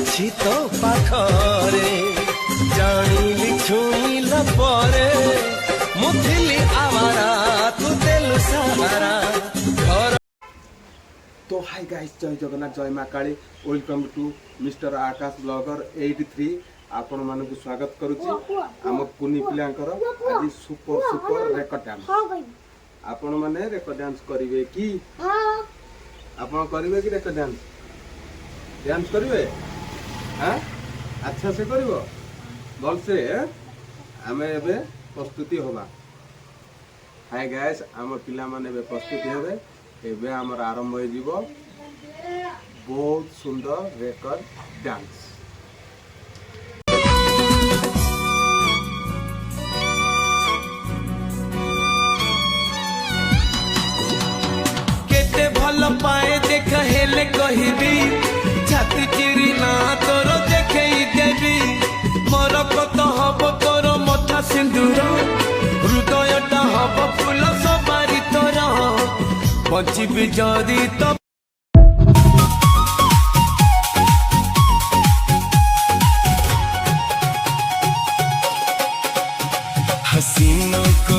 ଅଛି ତୋ ପାଖରେ ଜାଣିଲି ଛୁଇଁଲା ପରେ ମୁଁ ଥିଲି ଆୱାରା ତୁ ଦେଲୁ ସାହାରା। तो हाय गाइस, जय जगन्नाथ, जय माँ Kali. Welcome to mister Akash blogger 83। आपण मान को स्वागत करुच्ची आम कुनी पिलांकर आज सुपर सुपर रेकर्ड डांस। आपण माने रेकर्ड डांस करिवे कि आपण करिवे कि रेकर्ड डांस डांस करिवे? हां अच्छा से करिवो भल से। आमे एबे प्रस्तुति होबा। हाय गाइस, आम पिला माने एबे प्रस्तुति हेबे। एबे हमर आरंभ हो जीवो बहुत सुंदर रेकर्ड डांस। केते भल पाए देख हेले कहिबी छाती चिरी ना तोर देखई देबी मोर कत हब तोर मथा सिंदूर हृदयटा हब फूल सवारी तोर बचिबी जदी तो हसीनों को